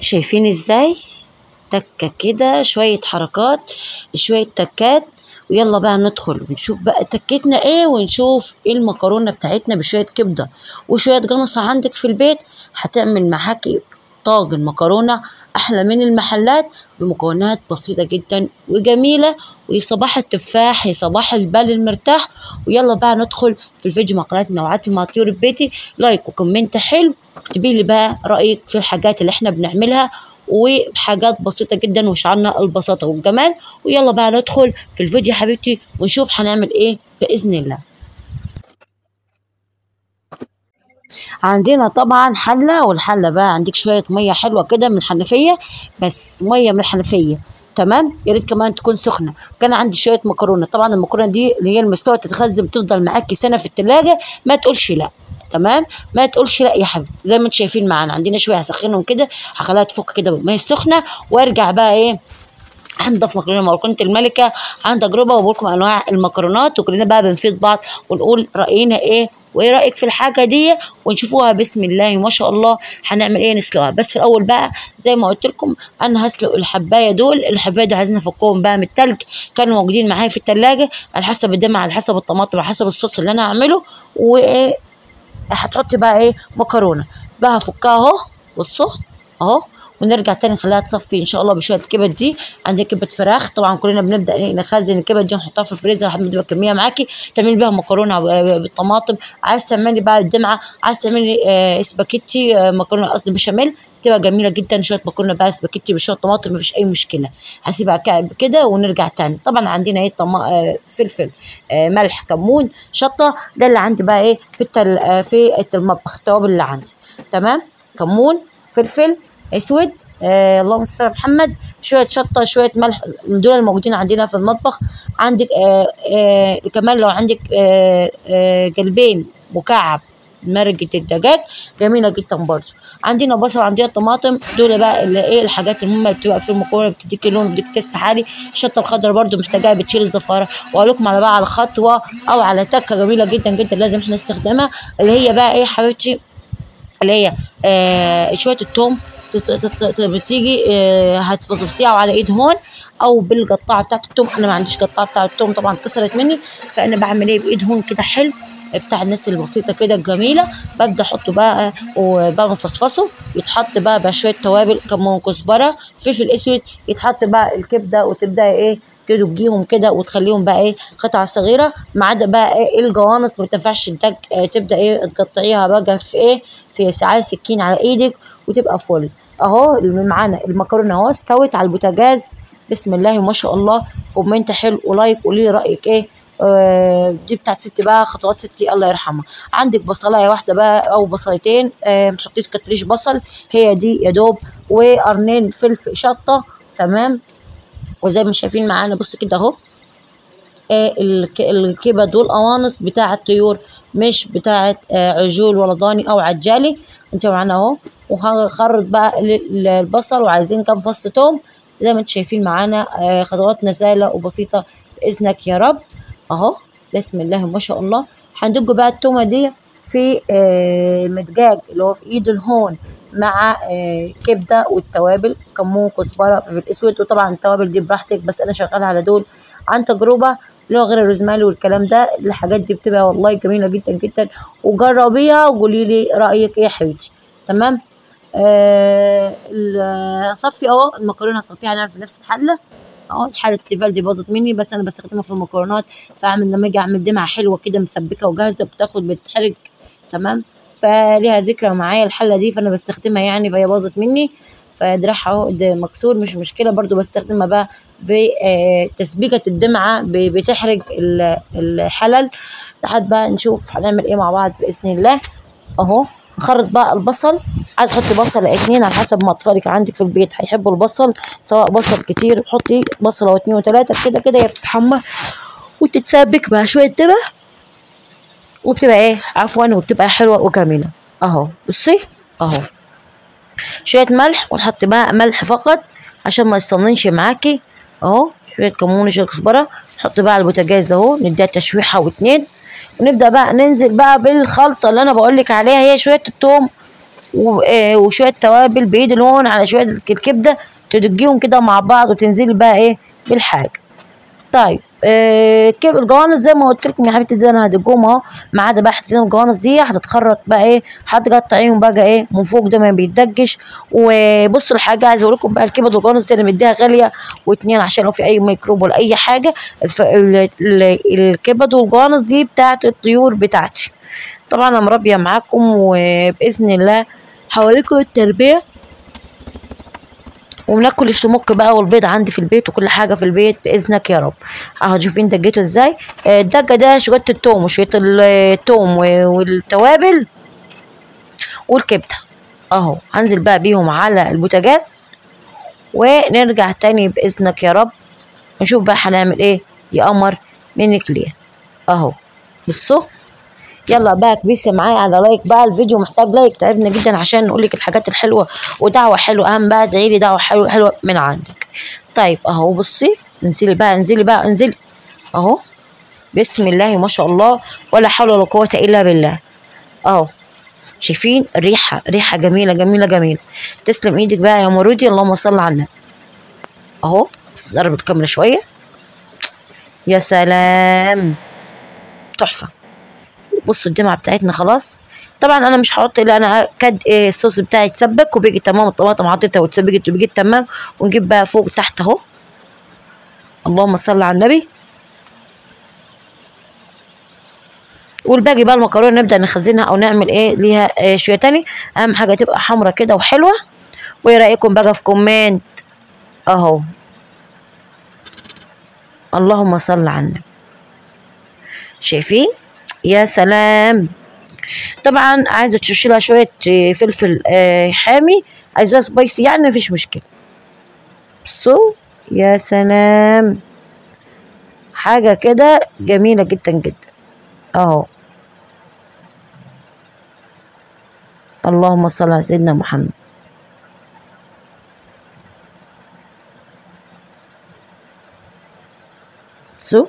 شايفين ازاي؟ تكة كده، شوية حركات، شوية تكات، ويلا بقى ندخل ونشوف بقى تكتنا ايه، ونشوف ايه المكرونة بتاعتنا بشوية كبدة وشوية جنصة عندك في البيت. هتعمل معاكي طاجن مكرونة أحلى من المحلات بمكونات بسيطة جدا وجميلة. ويا صباح التفاح، يا صباح البال المرتاح. ويلا بقى ندخل في الفيديو مع قناة نوعاتي مع طيور بيتي. لايك وكومنت حلو، اكتبي لي بقى رأيك في الحاجات اللي احنا بنعملها، وحاجات بسيطة جدا وشعرنا البساطة والجمال. ويلا بقى ندخل في الفيديو يا حبيبتي ونشوف هنعمل ايه بإذن الله. عندنا طبعا حلة، والحلة بقى عندك شوية مية حلوة كده من الحنفية، بس مية من الحنفية تمام. يا ريت كمان تكون سخنة. كان عندي شوية مكرونة، طبعا المكرونة دي اللي هي المستوى تتخزن تفضل معاكي سنة في التلاجة، ما تقولش لا. تمام، ما تقولش لا يا حبيبي. زي ما انتم شايفين معانا عندنا شويه هسخنهم كده، هخليها تفك كده بالميه السخنه، وارجع بقى ايه هنضف مكرونه الملكه عن تجربه، وبقول لكم انواع المكرونات، وكلنا بقى بنفيد بعض ونقول راينا ايه وايه رايك في الحاجه دي، ونشوفوها بسم الله ما شاء الله. هنعمل ايه؟ نسلقها. بس في الاول بقى زي ما قلت لكم انا هسلق الحبايه دول. الحبايه دول عايزين نفكهم بقى من التلج، كانوا موجودين معايا في التلاجة على حسب الدم، على حسب الطماطم، على حسب الصوص اللي انا هعمله. وايه هتحطي بقى ايه مكرونه بقى هفكها اهو. بصوا اهو، ونرجع تاني نخليها تصفي ان شاء الله بشويه الكبد دي. عندك كبد فراخ طبعا، كلنا بنبدا ايه نخزن الكبد دي نحطها في الفريزر لحد ما تبقى كميه معاكي تعملي بيها مكرونه بالطماطم. عايز تعملي بقى الدمعه، عايز تعملي سباكيتي مكرونه قصدي بشاميل، تبقى جميله جدا. شويه مكرونه بقى سباكيتي بشويه طماطم مفيش اي مشكله. هسيبها كده ونرجع تاني. طبعا عندنا ايه فلفل ملح كمون شطه، ده اللي عندي بقى ايه في المطبخ التوابل اللي عندي. تمام، كمون فلفل اسود اللهم صل على محمد، شويه شطه شويه ملح، دول الموجودين عندنا في المطبخ. عندك كمان لو عندك قلبين مكعب مرقة الدجاج جميلة جدا برضو. عندنا بصل، عندنا طماطم، دول بقى اللي ايه الحاجات المهمة اللي بتبقى في المكرونة بتديك لون وبتديك تيست عالي. الشطة الخضراء برضو محتاجاها بتشيل الزفارة. واقول لكم على بقى على خطوة او على تكة جميلة جدا جدا لازم احنا نستخدمها، اللي هي بقى ايه حبيبتي، اللي هي شوية التوم. بتيجي هتفصصيها على ايد هون او بالقطاعه بتاعت التوم. انا ما عنديش قطاعه بتاعت التوم طبعا اتكسرت مني، فانا بعمل ايه بايد هون كده حلو بتاع الناس البسيطه كده الجميله. ببدا احطه بقى وبقى مفصفصه، يتحط بقى شويه توابل كمون كزبره فلفل اسود، يتحط بقى الكبده وتبداي ايه تدجيهم كده وتخليهم بقى ايه قطع صغيره. ما عدا بقى ايه الجوانص ما تنفعش تبدا ايه تقطعيها بقى في ايه في ساعات سكين على ايدك وتبقى فل. اهو معانا المكرونه اهو استوت على البوتاجاز بسم الله ما شاء الله. كومنت حلو ولايك قولي لي رايك ايه. دي بتاعت ستي بقى، خطوات ستي الله يرحمها. عندك بصلايه واحده بقى او بصلتين، ما تحطيش كتريش بصل، هي دي يا دوب، وقرنين فلفل شطه. تمام، وزي ما شايفين معانا بص كده اهو الكبد والقوانص بتاع الطيور، مش بتاعت عجول ولا ضاني او عجالي. انت معانا اهو. وهنخرط بقى البصل، وعايزين كام فص توم. زي ما انتم شايفين معانا خطواتنا سهله وبسيطه باذنك يا رب. اهو بسم الله ما شاء الله. هندج بقى التومه دي في المدجاج اللي هو في ايد الهون مع كبده والتوابل كمون كزبره فلفل اسود. وطبعا التوابل دي براحتك، بس انا شغاله على دول عن تجربه، اللي هو غير الروزماري والكلام ده. الحاجات دي بتبقى والله جميله جدا جدا، وجربيها وقولي لي رايك ايه يا حبيبتي. تمام، صفي اهو المكرونه صفيها هنعمل في نفس الحله اهو. حاله التيفال دي باظت مني، بس انا بستخدمها في المكرونات، فاعمل لما اجي اعمل دمعه حلوه كده مسبكه وجاهزه بتتحرق. تمام، فليها ذكرى معايا الحله دي فانا بستخدمها يعني، فهي باظت مني فدراعها اهو مكسور مش مشكله، برضو بستخدمها بقى بتسبيكه الدمعه بتحرق الحلل. لحد بقى نشوف هنعمل ايه مع بعض باذن الله. اهو نخرط بقى البصل، عايز تحطي بصل 2 على حسب ما اطفالك عندك في البيت هيحبوا البصل، سواء بصل كتير حطي بصله و2 و3 كده كده، هي بتتحمر وتتسبك بقى شويه دبه وبتبقى ايه عفوا وبتبقى حلوه وجميله. اهو بصي اهو شويه ملح، ونحط بقى ملح فقط عشان ما يصننش معاكي. اهو شويه كمون شويه كزبره، نحط بقى على البوتاجاز اهو نديها تشويحه و2، ونبدا بقى ننزل بقى بالخلطه اللي انا بقول لك عليها، هي شويه الثوم وشويه توابل بايد الهون على شويه الكبده، تدجيهم كده مع بعض وتنزلي بقى ايه بالحاجه. طيب الجوانص زي ما قلت لكم يا حبيبتي، دي انا هدجهم اهو، ما عدا بقى حتتين الجوانص دي هتتخرط بقى ايه، هتقطعيهم بقى ايه من فوق ده ما بيتدجش. وبصوا الحاجه عايزه اقول لكم بقى، الكبد والجوانص دي انا مديها غاليه واتنين عشان لو في اي ميكروب ولا اي حاجه. الكبد والجوانص دي بتاعت الطيور بتاعتي. طبعا انا مربيه معاكم، وباذن الله هوريكم التربيه، وبناكل السمك بقى والبيض عندي في البيت وكل حاجه في البيت باذنك يا رب. اهو شوفين دجيته ازاي. الدجه ده شويه التوم وشويه التوم والتوابل والكبده اهو. هنزل بقى بيهم على البوتاجاز ونرجع تاني باذنك يا رب، نشوف بقى هنعمل ايه يا قمر منك ليه. اهو بصوا، يلا بقى كبسي معايا على لايك بقى، الفيديو محتاج لايك، تعبنا جدا عشان نقول لك الحاجات الحلوه، ودعوه حلوه اهم بقى، ادعي لي دعوه حلوه من عندك. طيب اهو بصي، انزلي بقى انزلي بقى انزلي اهو، بسم الله ما شاء الله ولا حول ولا قوه الا بالله. اهو شايفين ريحه جميله جميله جميله. تسلم ايدك بقى يا مرودي، اللهم صل على النبي. اهو نقرب الكاميرا شويه، يا سلام تحفه. بصوا الدمعه بتاعتنا خلاص. طبعا انا مش هحط الا انا الصوص بتاعي يتسبك وبيجي تمام، الطماطم حطيتها واتسبكت وبيجي تمام، ونجيب بقى فوق تحت اهو، اللهم صل على النبي. والباقي بقى المكرونه نبدا نخزنها او نعمل ايه ليها شويه تاني. اهم حاجه تبقى حمرا كده وحلوه. وايه رايكم بقى في كومنت اهو، اللهم صل على النبي. شايفين يا سلام. طبعا عايزه ترشي لها شويه فلفل حامي، عايزاها سبايسي يعني مفيش مشكله. بصوا يا سلام، حاجه كده جميله جدا جدا اهو. اللهم صل على سيدنا محمد. بصوا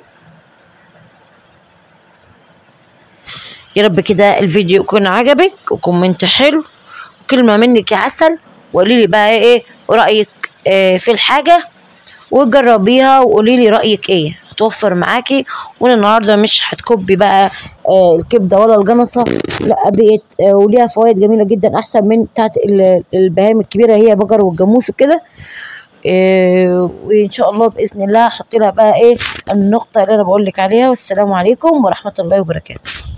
يا رب كده الفيديو يكون عجبك، وكومنت حلو وكلمه منك يا عسل، وقولي لي بقى ايه رايك في الحاجه، وجربيها وقولي لي رايك ايه، هتوفر معاكي. وانا النهارده مش هتكبي بقى الكبده ولا الجنصه، لا بقت وليها فوائد جميله جدا احسن من بتاعت البهايم الكبيره، هي بقر والجاموس وكده. وان شاء الله باذن الله هحط لها بقى ايه النقطه اللي انا بقول لك عليها. والسلام عليكم ورحمه الله وبركاته.